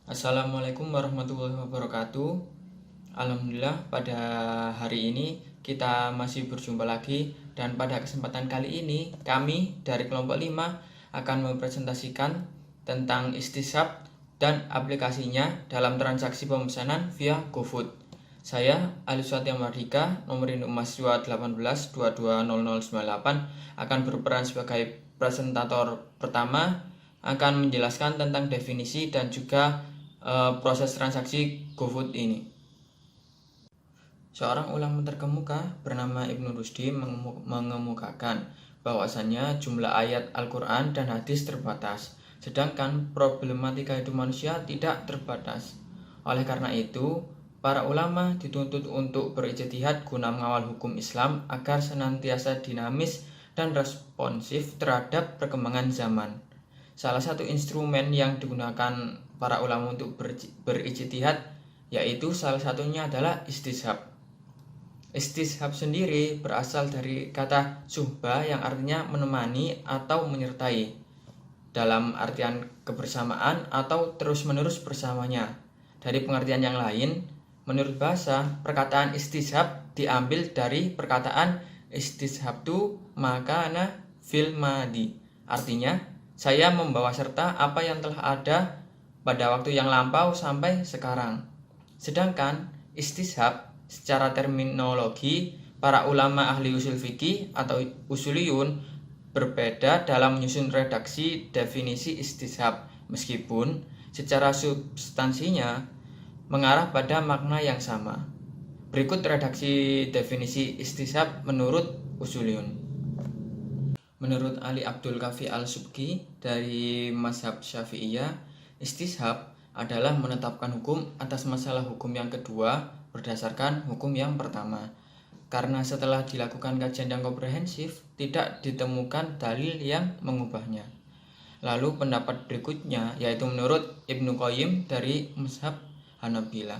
Assalamualaikum warahmatullahi wabarakatuh. Alhamdulillah pada hari ini kita masih berjumpa lagi, dan pada kesempatan kali ini kami dari kelompok 5 akan mempresentasikan tentang istisab dan aplikasinya dalam transaksi pemesanan via GoFood. Saya Aliswati Mardika, nomor induk mahasiswa 18220098, akan berperan sebagai presentator pertama, akan menjelaskan tentang definisi dan juga proses transaksi GoFood ini. Seorang ulama terkemuka bernama Ibnu Rusdi mengemukakan bahwasannya jumlah ayat Al-Quran dan hadis terbatas, sedangkan problematika hidup manusia tidak terbatas. Oleh karena itu, para ulama dituntut untuk berijtihad guna mengawal hukum Islam agar senantiasa dinamis dan responsif terhadap perkembangan zaman. Salah satu instrumen yang digunakan para ulama untuk berijtihad yaitu salah satunya adalah istishab. Istishab sendiri berasal dari kata suhbah yang artinya menemani atau menyertai, dalam artian kebersamaan atau terus-menerus bersamanya. Dari pengertian yang lain, menurut bahasa, perkataan istishab diambil dari perkataan istishabtu makana fil madi. Artinya, saya membawa serta apa yang telah ada pada waktu yang lampau sampai sekarang. Sedangkan istishab secara terminologi, para ulama ahli usul fikih atau usuliyun berbeda dalam menyusun redaksi definisi istishab, meskipun secara substansinya mengarah pada makna yang sama. Berikut redaksi definisi istishab menurut usuliyun. Menurut Ali Abdul Kafi Al-Subki dari mazhab Syafi'iyah, istishab adalah menetapkan hukum atas masalah hukum yang kedua berdasarkan hukum yang pertama. Karena setelah dilakukan kajian yang komprehensif, tidak ditemukan dalil yang mengubahnya. Lalu pendapat berikutnya yaitu menurut Ibnu Qayyim dari mazhab Hanabilah.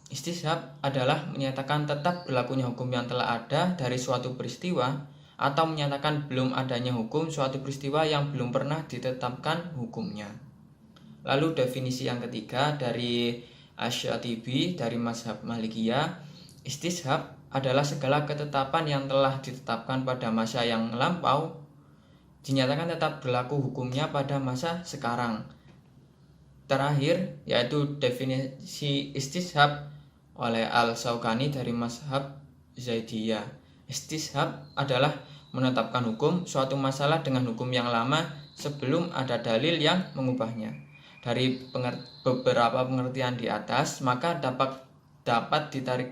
Istishab adalah menyatakan tetap berlakunya hukum yang telah ada dari suatu peristiwa, atau menyatakan belum adanya hukum suatu peristiwa yang belum pernah ditetapkan hukumnya. Lalu definisi yang ketiga dari Asy-Syatibi dari mazhab Malikiyah, istishab adalah segala ketetapan yang telah ditetapkan pada masa yang lampau dinyatakan tetap berlaku hukumnya pada masa sekarang. Terakhir yaitu definisi istishab oleh Al-Syaukani dari mazhab Zaidiyah. Istishab adalah menetapkan hukum suatu masalah dengan hukum yang lama sebelum ada dalil yang mengubahnya. Dari beberapa pengertian di atas, maka dapat ditarik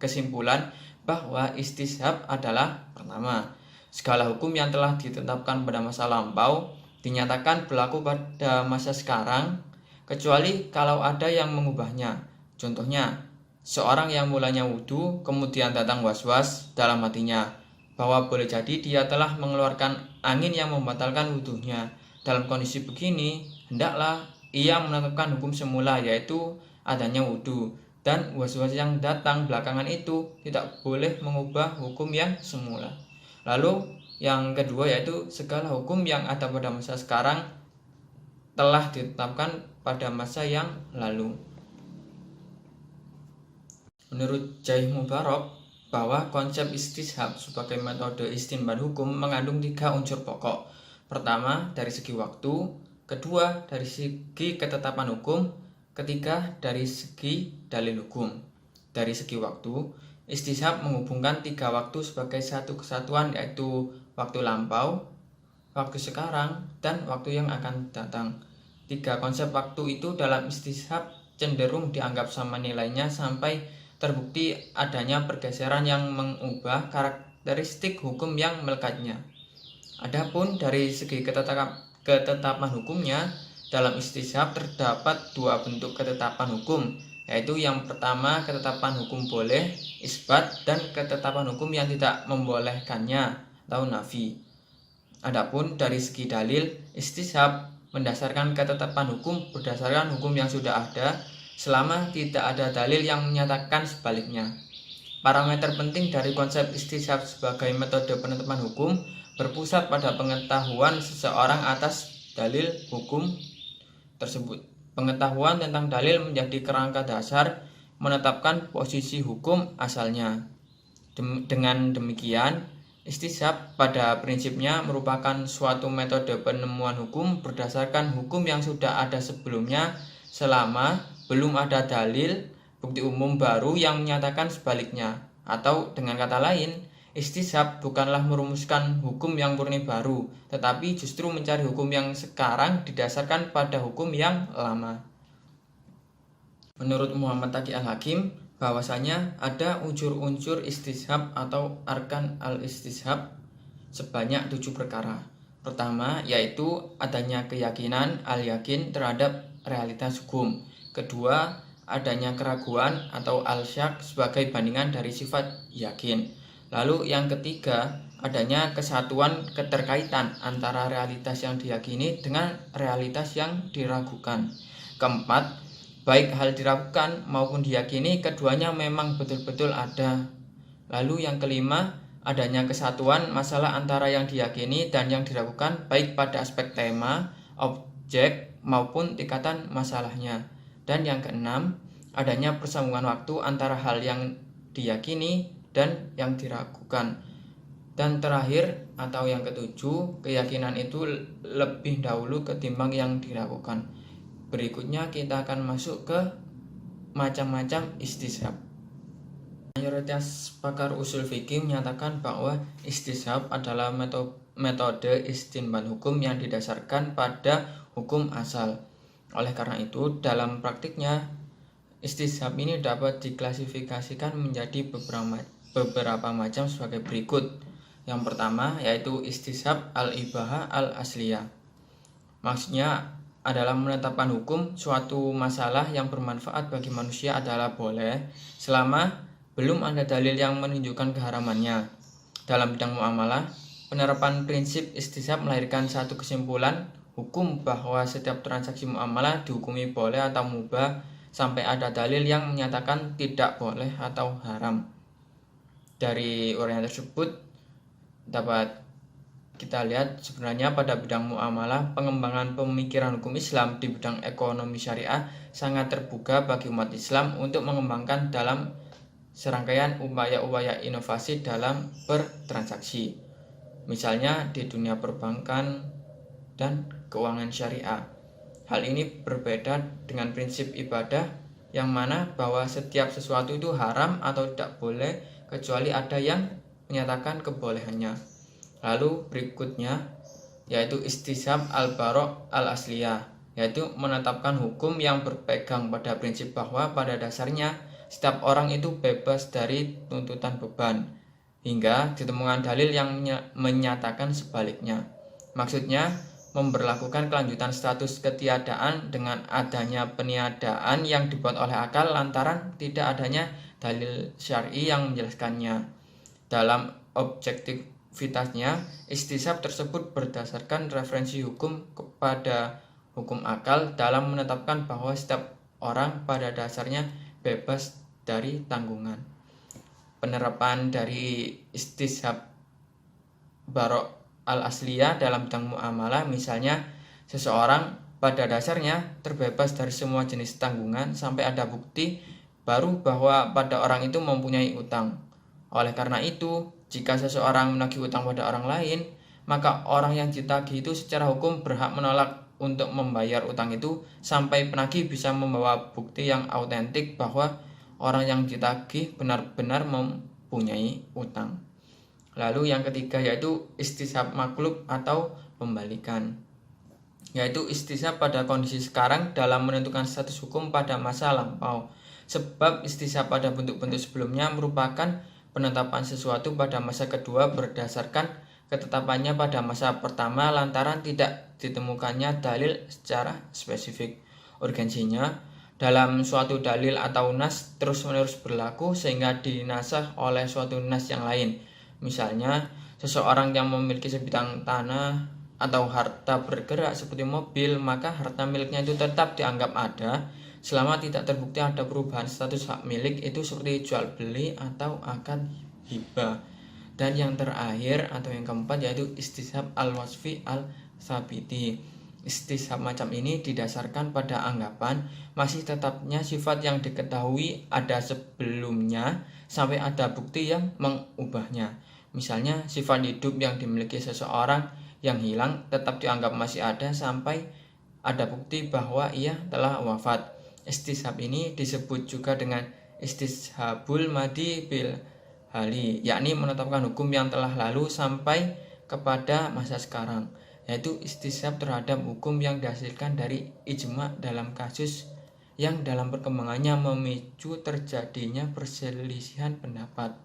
kesimpulan bahwa istishab adalah pertama, segala hukum yang telah ditetapkan pada masa lampau dinyatakan berlaku pada masa sekarang, kecuali kalau ada yang mengubahnya. Contohnya, seorang yang mulanya wudhu, kemudian datang was-was dalam hatinya bahwa boleh jadi dia telah mengeluarkan angin yang membatalkan wudhunya. Dalam kondisi begini, hendaklah ia menetapkan hukum semula, yaitu adanya wudhu, dan was-was yang datang belakangan itu tidak boleh mengubah hukum yang semula. Lalu yang kedua yaitu segala hukum yang ada pada masa sekarang telah ditetapkan pada masa yang lalu. Menurut Jaih Mubarak, bahwa konsep istishab sebagai metode istinbat hukum mengandung 3 unsur pokok. Pertama, dari segi waktu, kedua, dari segi ketetapan hukum, ketiga, dari segi dalil hukum. Dari segi waktu, istishab menghubungkan 3 waktu sebagai satu kesatuan, yaitu waktu lampau, waktu sekarang, dan waktu yang akan datang. 3 konsep waktu itu dalam istishab cenderung dianggap sama nilainya sampai terbukti adanya pergeseran yang mengubah karakteristik hukum yang melekatnya. Adapun dari segi ketetapan hukumnya, dalam istishab terdapat 2 bentuk ketetapan hukum, yaitu yang pertama ketetapan hukum boleh, isbat, dan ketetapan hukum yang tidak membolehkannya atau nafi. Adapun dari segi dalil, istishab mendasarkan ketetapan hukum berdasarkan hukum yang sudah ada, selama tidak ada dalil yang menyatakan sebaliknya. Parameter penting dari konsep istishab sebagai metode penetapan hukum berpusat pada pengetahuan seseorang atas dalil hukum tersebut. Pengetahuan tentang dalil menjadi kerangka dasar menetapkan posisi hukum asalnya. Dengan demikian, istishab pada prinsipnya merupakan suatu metode penemuan hukum berdasarkan hukum yang sudah ada sebelumnya selama belum ada dalil bukti umum baru yang menyatakan sebaliknya. Atau dengan kata lain, istishab bukanlah merumuskan hukum yang murni baru, tetapi justru mencari hukum yang sekarang didasarkan pada hukum yang lama. Menurut Muhammad Taqi Al-Hakim, bahwasanya ada unsur-unsur istishab atau arkan al-istishab sebanyak 7 perkara. Pertama, yaitu adanya keyakinan al-yakin terhadap realitas hukum. Kedua, adanya keraguan atau al-syak sebagai bandingan dari sifat yakin. Lalu yang ketiga, adanya kesatuan keterkaitan antara realitas yang diyakini dengan realitas yang diragukan. Keempat, baik hal diragukan maupun diyakini keduanya memang betul-betul ada. Lalu yang kelima, adanya kesatuan masalah antara yang diyakini dan yang diragukan baik pada aspek tema, objek maupun tingkatan masalahnya. Dan yang keenam, adanya persambungan waktu antara hal yang diyakini dan yang diragukan. Dan terakhir atau yang ketujuh, keyakinan itu lebih dahulu ketimbang yang diragukan. Berikutnya kita akan masuk ke macam-macam istishab. Mayoritas pakar usul fikih menyatakan bahwa istishab adalah metode istinbat hukum yang didasarkan pada hukum asal. Oleh karena itu, dalam praktiknya, istishab ini dapat diklasifikasikan menjadi beberapa macam sebagai berikut. Yang pertama yaitu istishab al-ibahah al-asliyah. Maksudnya adalah menetapkan hukum suatu masalah yang bermanfaat bagi manusia adalah boleh selama belum ada dalil yang menunjukkan keharamannya. Dalam bidang muamalah, penerapan prinsip istishab melahirkan satu kesimpulan hukum bahwa setiap transaksi muamalah dihukumi boleh atau mubah sampai ada dalil yang menyatakan tidak boleh atau haram. Dari uraian tersebut dapat kita lihat sebenarnya pada bidang muamalah, pengembangan pemikiran hukum Islam di bidang ekonomi syariah sangat terbuka bagi umat Islam untuk mengembangkan dalam serangkaian upaya-upaya inovasi dalam bertransaksi. Misalnya di dunia perbankan dan keuangan syariah. Hal ini berbeda dengan prinsip ibadah yang mana bahwa setiap sesuatu itu haram atau tidak boleh kecuali ada yang menyatakan kebolehannya. Lalu berikutnya yaitu istishab al-bara' al-asliyah, yaitu menetapkan hukum yang berpegang pada prinsip bahwa pada dasarnya setiap orang itu bebas dari tuntutan beban hingga ditemukan dalil yang menyatakan sebaliknya. Maksudnya memberlakukan kelanjutan status ketiadaan dengan adanya peniadaan yang dibuat oleh akal lantaran tidak adanya dalil syar'i yang menjelaskannya. Dalam objektivitasnya, istishab tersebut berdasarkan referensi hukum kepada hukum akal dalam menetapkan bahwa setiap orang pada dasarnya bebas dari tanggungan. Penerapan dari istishab bara' al-asliyah dalam bidang muamalah, misalnya seseorang pada dasarnya terbebas dari semua jenis tanggungan sampai ada bukti baru bahwa pada orang itu mempunyai utang. Oleh karena itu, jika seseorang menagih utang pada orang lain, maka orang yang ditagih itu secara hukum berhak menolak untuk membayar utang itu sampai penagih bisa membawa bukti yang autentik bahwa orang yang ditagih benar-benar mempunyai utang. Lalu yang ketiga yaitu istishab maklub atau pembalikan, yaitu istishab pada kondisi sekarang dalam menentukan status hukum pada masa lampau. Sebab istishab pada bentuk-bentuk sebelumnya merupakan penetapan sesuatu pada masa kedua berdasarkan ketetapannya pada masa pertama lantaran tidak ditemukannya dalil secara spesifik. Urgensinya dalam suatu dalil atau nas terus-menerus berlaku sehingga dinasah oleh suatu nas yang lain. Misalnya, seseorang yang memiliki sebidang tanah atau harta bergerak seperti mobil, maka harta miliknya itu tetap dianggap ada selama tidak terbukti ada perubahan status hak milik itu seperti jual beli atau akad hibah. Dan yang terakhir atau yang keempat yaitu istishab al-wasfi al-sabiti, Istishab macam ini didasarkan pada anggapan masih tetapnya sifat yang diketahui ada sebelumnya sampai ada bukti yang mengubahnya. Misalnya sifat hidup yang dimiliki seseorang yang hilang tetap dianggap masih ada sampai ada bukti bahwa ia telah wafat. Istishab ini disebut juga dengan istishabul madi bil hali, yakni menetapkan hukum yang telah lalu sampai kepada masa sekarang, yaitu istishab terhadap hukum yang dihasilkan dari ijma dalam kasus yang dalam perkembangannya memicu terjadinya perselisihan pendapat.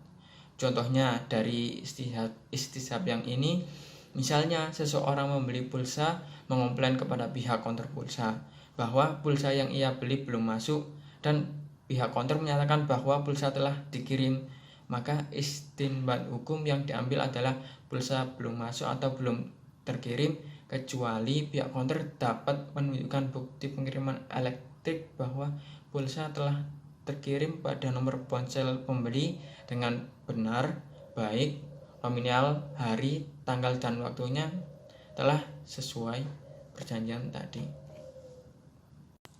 Contohnya dari istishab yang ini, misalnya seseorang membeli pulsa mengomplain kepada pihak konter pulsa bahwa pulsa yang ia beli belum masuk dan pihak konter menyatakan bahwa pulsa telah dikirim. Maka istinbat hukum yang diambil adalah pulsa belum masuk atau belum terkirim kecuali pihak konter dapat menunjukkan bukti pengiriman elektrik bahwa pulsa telah terkirim pada nomor ponsel pembeli dengan benar, baik nominal, hari, tanggal dan waktunya telah sesuai perjanjian tadi.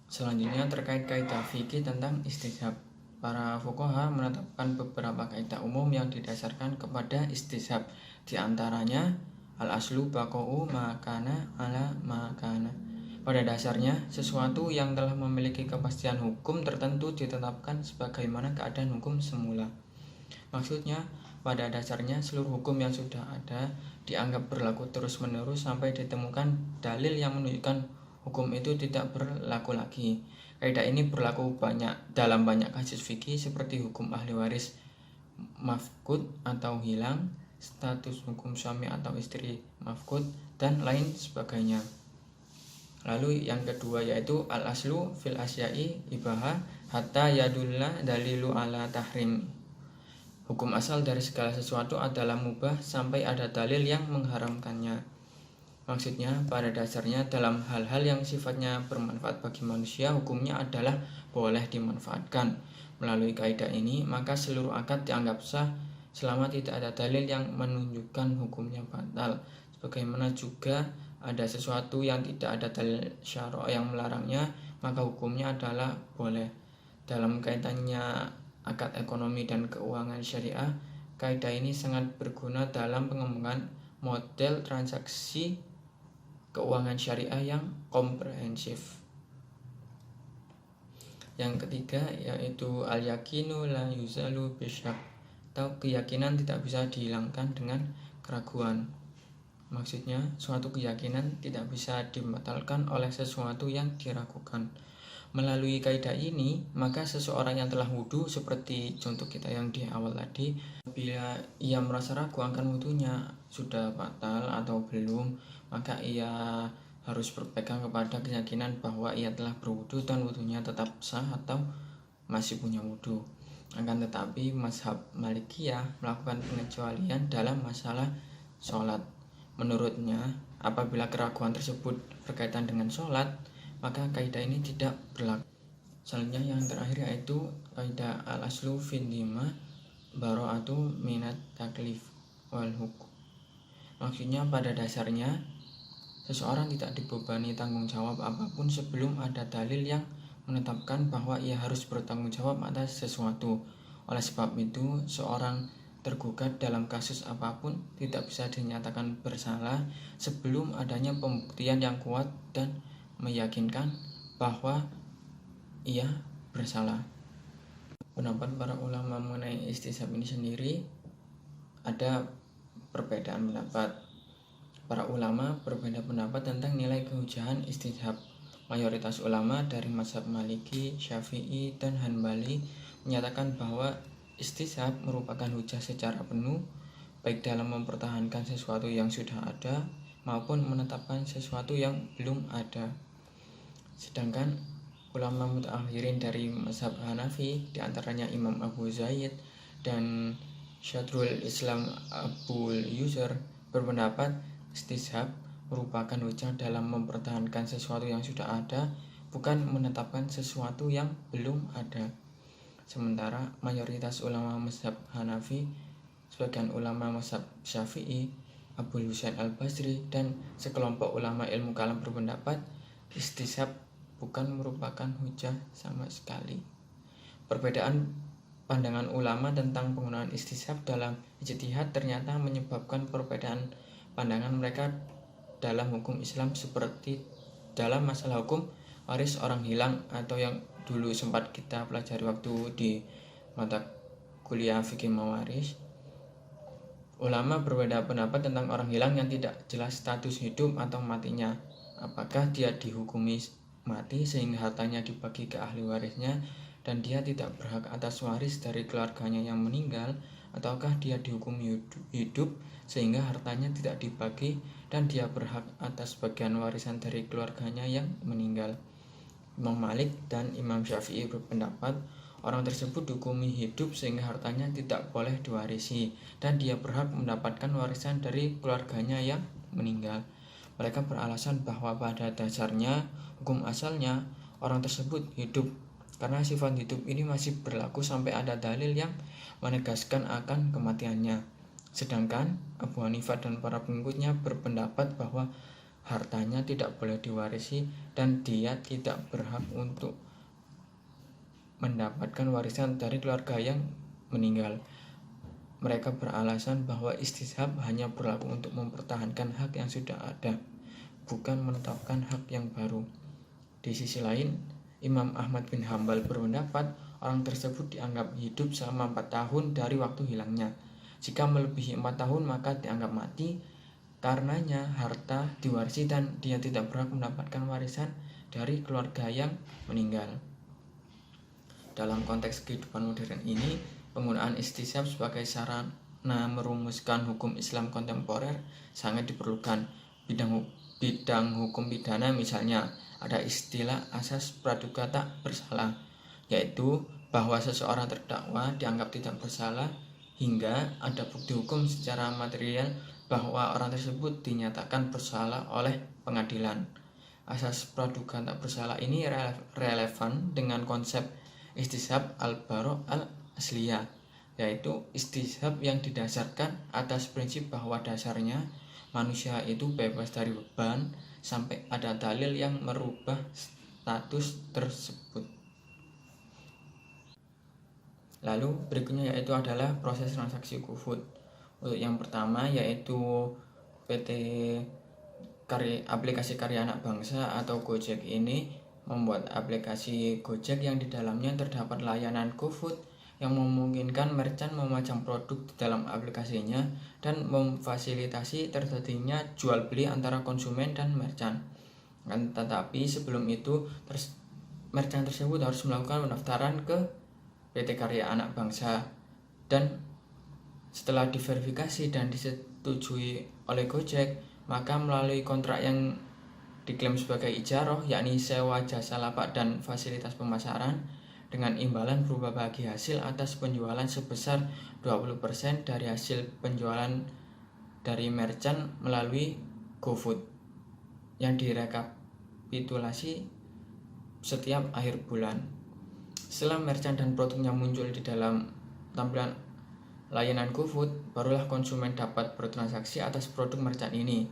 Selanjutnya terkait kaidah fikih tentang istishab. Para fuqaha menetapkan beberapa kaidah umum yang didasarkan kepada istishab. Di antaranya al-aslu baqa'u makana ala makana. Pada dasarnya, sesuatu yang telah memiliki kepastian hukum tertentu ditetapkan sebagaimana keadaan hukum semula. Maksudnya, pada dasarnya seluruh hukum yang sudah ada dianggap berlaku terus-menerus sampai ditemukan dalil yang menunjukkan hukum itu tidak berlaku lagi. Kaidah ini berlaku dalam banyak kasus fikih seperti hukum ahli waris mafqud atau hilang, status hukum suami atau istri mafqud, dan lain sebagainya. Lalu yang kedua yaitu al-aslu fil asya'i ibaha hatta yadulla dalilu ala tahrim. Hukum asal dari segala sesuatu adalah mubah sampai ada dalil yang mengharamkannya. Maksudnya, pada dasarnya dalam hal-hal yang sifatnya bermanfaat bagi manusia, hukumnya adalah boleh dimanfaatkan. Melalui kaidah ini, maka seluruh akad dianggap sah selama tidak ada dalil yang menunjukkan hukumnya batal. Sebagaimana juga ada sesuatu yang tidak ada dalil syara' yang melarangnya, maka hukumnya adalah boleh. Dalam kaitannya akad ekonomi dan keuangan syariah, kaidah ini sangat berguna dalam pengembangan model transaksi keuangan syariah yang komprehensif. Yang ketiga yaitu al-yakinu la yuzalu bisyak, atau keyakinan tidak bisa dihilangkan dengan keraguan. Maksudnya, suatu keyakinan tidak bisa dibatalkan oleh sesuatu yang diragukan. Melalui kaidah ini, maka seseorang yang telah wudhu, seperti contoh kita yang di awal tadi, bila ia merasa ragu akan wudhunya sudah batal atau belum, maka ia harus berpegang kepada keyakinan bahwa ia telah berwudhu dan wudhunya tetap sah atau masih punya wudhu. Akan tetapi mazhab Malikiyah melakukan pengecualian dalam masalah sholat. Menurutnya, apabila keraguan tersebut berkaitan dengan sholat, maka kaidah ini tidak berlaku. Selanjutnya yang terakhir yaitu kaidah al-aslu fin dima bara'atu minat taklif wal hukum. Maksudnya pada dasarnya seseorang tidak dibebani tanggung jawab apapun sebelum ada dalil yang menetapkan bahwa ia harus bertanggung jawab atas sesuatu. Oleh sebab itu, seorang tergugat dalam kasus apapun tidak bisa dinyatakan bersalah sebelum adanya pembuktian yang kuat dan meyakinkan bahwa ia bersalah. Pendapat para ulama mengenai istishab ini sendiri ada perbedaan pendapat. Para ulama berbeda pendapat tentang nilai kehujahan istishab. Mayoritas ulama dari mazhab Maliki, Syafi'i, dan Hanbali menyatakan bahwa istishab merupakan hujah secara penuh, baik dalam mempertahankan sesuatu yang sudah ada maupun menetapkan sesuatu yang belum ada. Sedangkan ulama mutaakhirin dari mazhab Hanafi, diantaranya Imam Abu Zaid dan Syadrul Islam Abul Yusr, berpendapat istishab merupakan hujah dalam mempertahankan sesuatu yang sudah ada, bukan menetapkan sesuatu yang belum ada. Sementara mayoritas ulama mazhab Hanafi, sebagian ulama mazhab Syafi'i, Abul Husain Al-Basri, dan sekelompok ulama ilmu kalam berpendapat istisab bukan merupakan hujah sama sekali. Perbedaan pandangan ulama tentang penggunaan istisab dalam ijtihad ternyata menyebabkan perbedaan pandangan mereka dalam hukum Islam, seperti dalam masalah hukum waris orang hilang, atau yang dulu sempat kita pelajari waktu di mata kuliah fikih mawaris. Ulama berbeda pendapat tentang orang hilang yang tidak jelas status hidup atau matinya. Apakah dia dihukumi mati sehingga hartanya dibagi ke ahli warisnya dan dia tidak berhak atas waris dari keluarganya yang meninggal, ataukah dia dihukumi hidup sehingga hartanya tidak dibagi dan dia berhak atas bagian warisan dari keluarganya yang meninggal. Imam Malik dan Imam Syafi'i berpendapat orang tersebut dihukumi hidup sehingga hartanya tidak boleh diwarisi dan dia berhak mendapatkan warisan dari keluarganya yang meninggal. Mereka beralasan bahwa pada dasarnya hukum asalnya orang tersebut hidup, karena sifat hidup ini masih berlaku sampai ada dalil yang menegaskan akan kematiannya. Sedangkan Abu Hanifah dan para pengikutnya berpendapat bahwa hartanya tidak boleh diwarisi dan dia tidak berhak untuk mendapatkan warisan dari keluarga yang meninggal. Mereka beralasan bahwa istisab hanya berlaku untuk mempertahankan hak yang sudah ada, bukan menetapkan hak yang baru. Di sisi lain, Imam Ahmad bin Hambal berpendapat orang tersebut dianggap hidup selama 4 tahun dari waktu hilangnya. Jika melebihi 4 tahun maka dianggap mati, karenanya harta diwarisi dan dia tidak berhak mendapatkan warisan dari keluarga yang meninggal. Dalam konteks kehidupan modern ini, penggunaan istisab sebagai sarana merumuskan hukum Islam kontemporer sangat diperlukan. Bidang hukum pidana misalnya, ada istilah asas praduga tak bersalah, yaitu bahwa seseorang terdakwa dianggap tidak bersalah hingga ada bukti hukum secara material bahwa orang tersebut dinyatakan bersalah oleh pengadilan. Asas praduga tak bersalah ini relevan dengan konsep istisab al-baro' al-asliyah, yaitu istisab yang didasarkan atas prinsip bahwa dasarnya manusia itu bebas dari beban sampai ada dalil yang merubah status tersebut. Lalu berikutnya yaitu adalah proses transaksi GoFood. Untuk yang pertama yaitu aplikasi Karya Anak Bangsa atau Gojek ini membuat aplikasi Gojek yang di dalamnya terdapat layanan GoFood yang memungkinkan merchant memajang produk di dalam aplikasinya dan memfasilitasi terjadinya jual beli antara konsumen dan merchant. Tetapi sebelum itu merchant tersebut harus melakukan pendaftaran ke PT Karya Anak Bangsa, dan setelah diverifikasi dan disetujui oleh Gojek, maka melalui kontrak yang diklaim sebagai ijaroh, yakni sewa jasa lapak dan fasilitas pemasaran, dengan imbalan berupa bagi hasil atas penjualan sebesar 20% dari hasil penjualan dari merchant melalui GoFood yang direkapitulasi setiap akhir bulan. Setelah merchant dan produknya muncul di dalam tampilan layanan GoFood, barulah konsumen dapat bertransaksi atas produk merchant ini.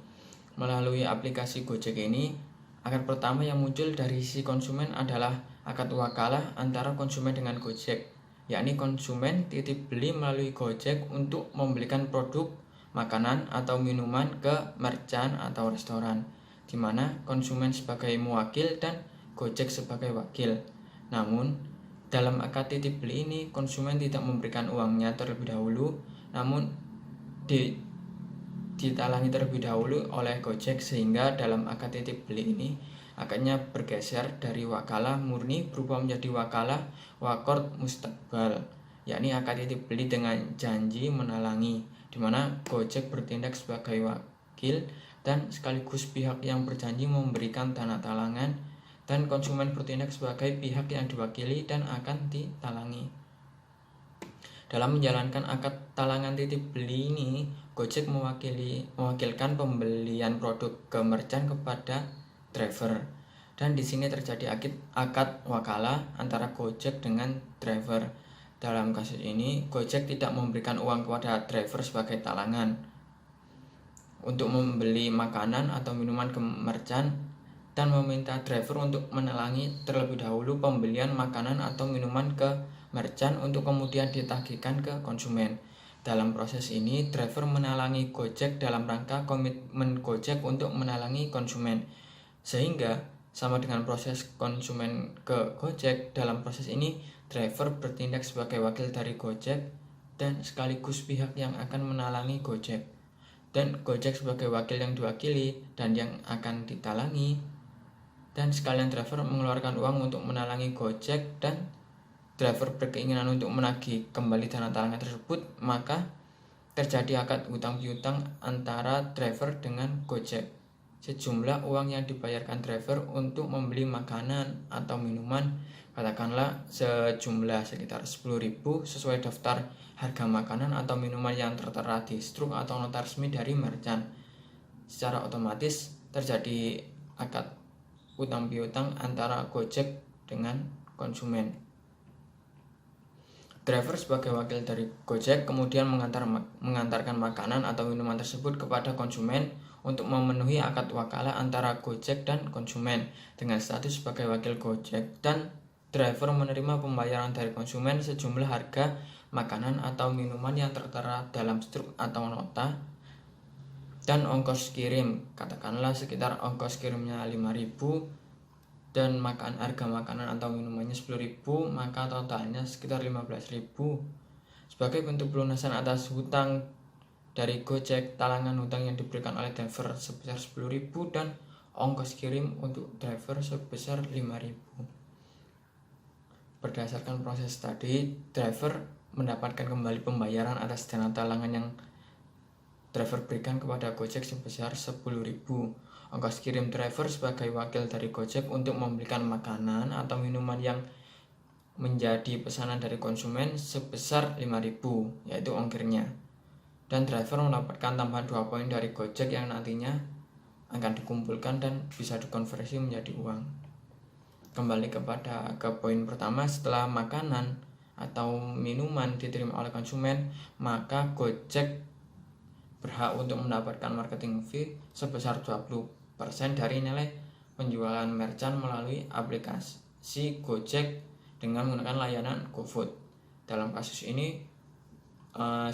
Melalui aplikasi Gojek ini, akad pertama yang muncul dari sisi konsumen adalah akad wakalah antara konsumen dengan Gojek, yakni konsumen titip beli melalui Gojek untuk membelikan produk makanan atau minuman ke merchant atau restoran, di mana konsumen sebagai mewakil dan Gojek sebagai wakil. Namun, dalam akad titip beli ini, konsumen tidak memberikan uangnya terlebih dahulu, namun ditalangi terlebih dahulu oleh Gojek, sehingga dalam akad titip beli ini akadnya bergeser dari wakalah murni berubah menjadi wakalah wakord mustaqbal, yakni akad titip beli dengan janji menalangi, di mana Gojek bertindak sebagai wakil dan sekaligus pihak yang berjanji memberikan tanah talangan, dan konsumen bertindak sebagai pihak yang diwakili dan akan ditalangi. Dalam menjalankan akad talangan titip beli ini, Gojek mewakilkan pembelian produk ke merchant kepada driver, dan di sini terjadi akad wakalah antara Gojek dengan driver. Dalam kasus ini, Gojek tidak memberikan uang kepada driver sebagai talangan. untuk membeli makanan atau minuman ke merchant dan meminta driver untuk menelangi terlebih dahulu pembelian makanan atau minuman ke merchant untuk kemudian ditagihkan ke konsumen. Dalam proses ini, driver menalangi Gojek dalam rangka komitmen Gojek untuk menalangi konsumen. Sehingga sama dengan proses konsumen ke Gojek, dalam proses ini driver bertindak sebagai wakil dari Gojek dan sekaligus pihak yang akan menalangi Gojek. Dan Gojek sebagai wakil yang diwakili dan yang akan ditalangi. Dan sekalian driver mengeluarkan uang untuk menalangi Gojek dan driver berkeinginan untuk menagih kembali dana talangan tersebut, maka terjadi akad utang piutang antara driver dengan Gojek. Sejumlah uang yang dibayarkan driver untuk membeli makanan atau minuman, katakanlah sejumlah sekitar 10.000 sesuai daftar harga makanan atau minuman yang tertera di struk atau nota resmi dari merchant. Secara otomatis terjadi akad utang piutang antara Gojek dengan konsumen. Driver sebagai wakil dari Gojek kemudian mengantarkan makanan atau minuman tersebut kepada konsumen untuk memenuhi akad wakalah antara Gojek dan konsumen dengan status sebagai wakil Gojek, dan driver menerima pembayaran dari konsumen sejumlah harga makanan atau minuman yang tertera dalam struk atau nota dan ongkos kirim, katakanlah sekitar ongkos kirimnya 5.000 dan harga makanan atau minumannya 10.000, maka totalnya sekitar 15.000. Sebagai bentuk pelunasan atas hutang dari Gojek, talangan hutang yang diberikan oleh driver sebesar 10.000 dan ongkos kirim untuk driver sebesar 5.000. Berdasarkan proses tadi, driver mendapatkan kembali pembayaran atas dana talangan yang driver berikan kepada Gojek sebesar 10.000. Ongkos kirim driver sebagai wakil dari Gojek untuk membelikan makanan atau minuman yang menjadi pesanan dari konsumen sebesar 5.000, yaitu ongkirnya. Dan driver mendapatkan tambahan 2 poin dari Gojek yang nantinya akan dikumpulkan dan bisa dikonversi menjadi uang. Kembali ke poin pertama, setelah makanan atau minuman diterima oleh konsumen, maka Gojek berhak untuk mendapatkan marketing fee sebesar 20% dari nilai penjualan merchant melalui aplikasi Gojek dengan menggunakan layanan GoFood. Dalam kasus ini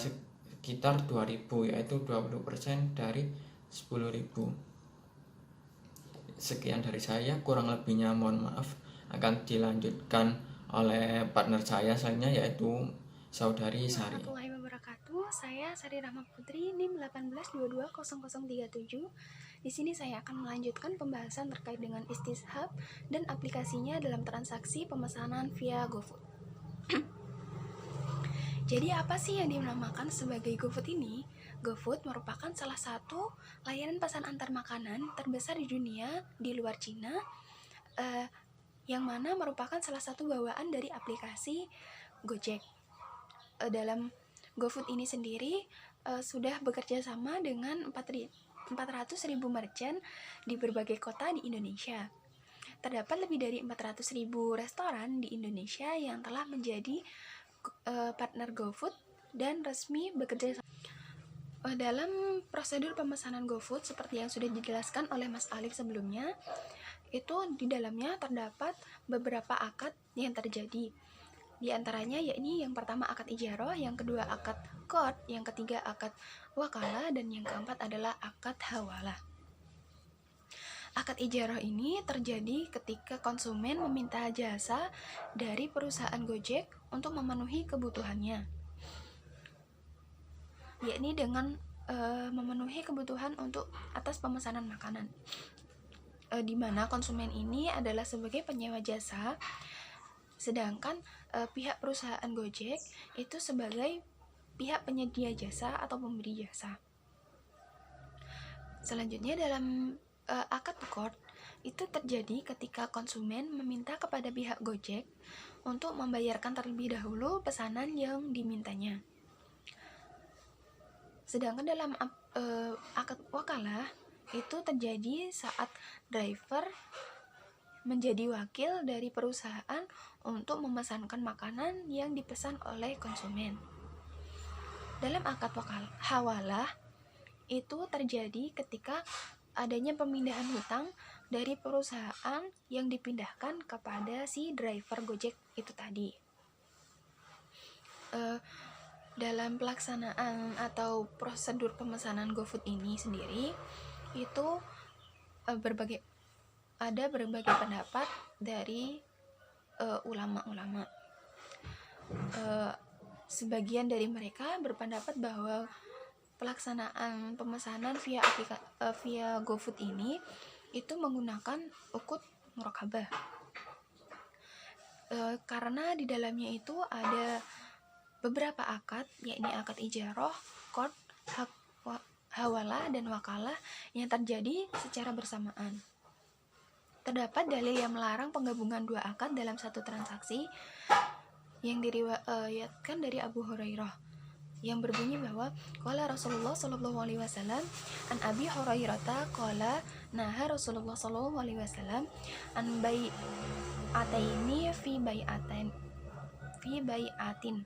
sekitar 2.000, yaitu 20% dari 10.000. Sekian dari saya, kurang lebihnya mohon maaf. Akan dilanjutkan oleh partner saya selanjutnya, yaitu Saudari Sari. Warahmatullahi wabarakatuh. Saya Sari Rahma Putri, NIM 18220037. Di sini saya akan melanjutkan pembahasan terkait dengan istishab dan aplikasinya dalam transaksi pemesanan via GoFood. Jadi apa sih yang dinamakan sebagai GoFood ini? GoFood merupakan salah satu layanan pesan antar makanan terbesar di dunia di luar Cina, yang mana merupakan salah satu bawaan dari aplikasi Gojek. Dalam GoFood ini sendiri sudah bekerja sama dengan 400.000 merchant di berbagai kota di Indonesia. Terdapat lebih dari 400.000 restoran di Indonesia yang telah menjadi partner GoFood dan resmi bekerja sama. Dalam prosedur pemesanan GoFood seperti yang sudah dijelaskan oleh Mas Alif sebelumnya, itu di dalamnya terdapat beberapa akad yang terjadi. Di antaranya yakni yang pertama akad ijarah, yang kedua akad qard, yang ketiga akad wakalah, dan yang keempat adalah akad hawalah. Akad ijarah ini terjadi ketika konsumen meminta jasa dari perusahaan Gojek untuk memenuhi kebutuhannya, yakni dengan memenuhi kebutuhan untuk atas pemesanan makanan, di mana konsumen ini adalah sebagai penyewa jasa, sedangkan pihak perusahaan Gojek itu sebagai pihak penyedia jasa atau pemberi jasa. Selanjutnya dalam akad qard itu terjadi ketika konsumen meminta kepada pihak Gojek untuk membayarkan terlebih dahulu pesanan yang dimintanya. Sedangkan dalam akad wakalah itu terjadi saat driver menjadi wakil dari perusahaan untuk memesankan makanan yang dipesan oleh konsumen. Dalam akad hawalah itu terjadi ketika adanya pemindahan hutang dari perusahaan yang dipindahkan kepada si driver Gojek itu tadi. Dalam pelaksanaan atau prosedur pemesanan GoFood ini sendiri itu berbagai pendapat dari ulama-ulama. Sebagian dari mereka berpendapat bahwa pelaksanaan pemesanan via GoFood ini itu menggunakan ukut murokabah, karena di dalamnya itu ada beberapa akad, yakni akad ijaroh, qard, hawalah, dan wakalah yang terjadi secara bersamaan. Terdapat dalil yang melarang penggabungan dua akad dalam satu transaksi yang diriwayatkan dari Abu Hurairah yang berbunyi bahwa qala Rasulullah sallallahu alaihi wasallam an Abi Hurairah qala naha Rasulullah sallallahu alaihi wasallam an bai'ataini fi bai'atin,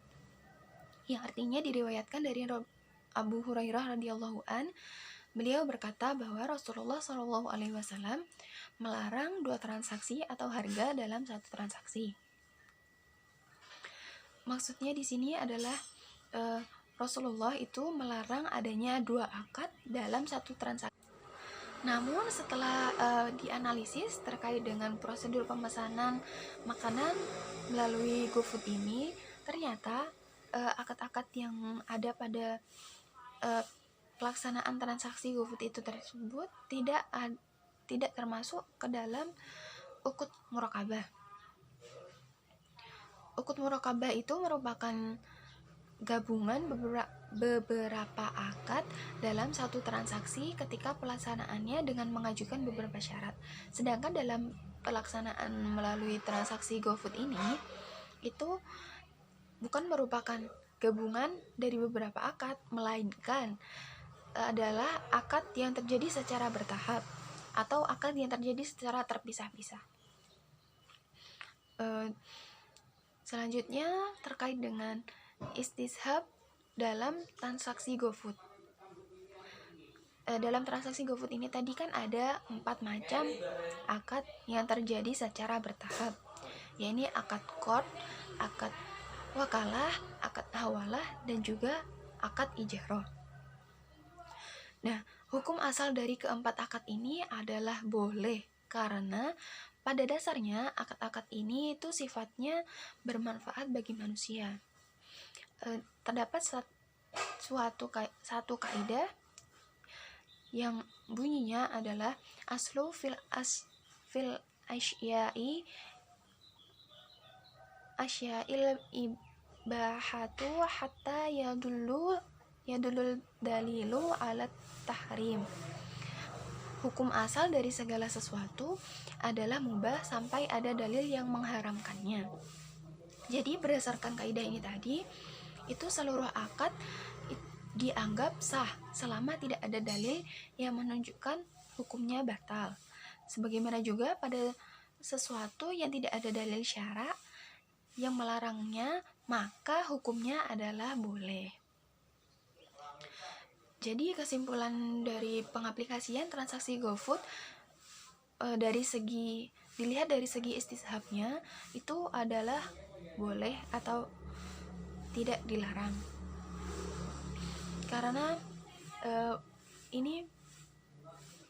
yang artinya diriwayatkan dari Abu Hurairah radhiyallahu an. Beliau berkata bahwa Rasulullah sallallahu alaihi wasallam melarang dua transaksi atau harga dalam satu transaksi. Maksudnya di sini adalah Rasulullah itu melarang adanya dua akad dalam satu transaksi. Namun setelah dianalisis terkait dengan prosedur pemesanan makanan melalui GoFood ini, ternyata akad-akad yang ada pada pelaksanaan transaksi GoFood itu tersebut tidak termasuk ke dalam ukut murokabah. Ukut murokabah itu merupakan gabungan beberapa akad dalam satu transaksi ketika pelaksanaannya dengan mengajukan beberapa syarat. Sedangkan dalam pelaksanaan melalui transaksi GoFood ini itu bukan merupakan gabungan dari beberapa akad, melainkan adalah akad yang terjadi secara bertahap atau akad yang terjadi secara terpisah-pisah. Selanjutnya terkait dengan istishab dalam transaksi GoFood. Dalam transaksi GoFood ini tadi kan ada 4 macam akad yang terjadi secara bertahap, yakni akad qard, akad wakalah, akad hawalah, dan juga akad ijaroh. Nah, hukum asal dari keempat akad ini adalah boleh, karena pada dasarnya akad-akad ini itu sifatnya bermanfaat bagi manusia. Terdapat satu kaidah yang bunyinya adalah aslu fil asyai asya'il ibahatu hatta yadulul dalilu alat tahrim. Hukum asal dari segala sesuatu adalah mubah sampai ada dalil yang mengharamkannya. Jadi berdasarkan kaidah ini tadi, itu seluruh akad dianggap sah selama tidak ada dalil yang menunjukkan hukumnya batal. Sebagaimana juga pada sesuatu yang tidak ada dalil syara yang melarangnya, maka hukumnya adalah boleh. Jadi kesimpulan dari pengaplikasian transaksi GoFood dilihat dari segi istishabnya itu adalah boleh atau tidak dilarang. Karena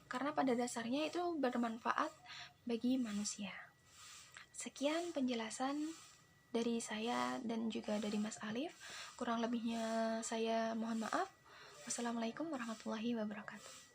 karena pada dasarnya itu bermanfaat bagi manusia. Sekian penjelasan dari saya dan juga dari Mas Alif. Kurang lebihnya saya mohon maaf. Wassalamualaikum warahmatullahi wabarakatuh.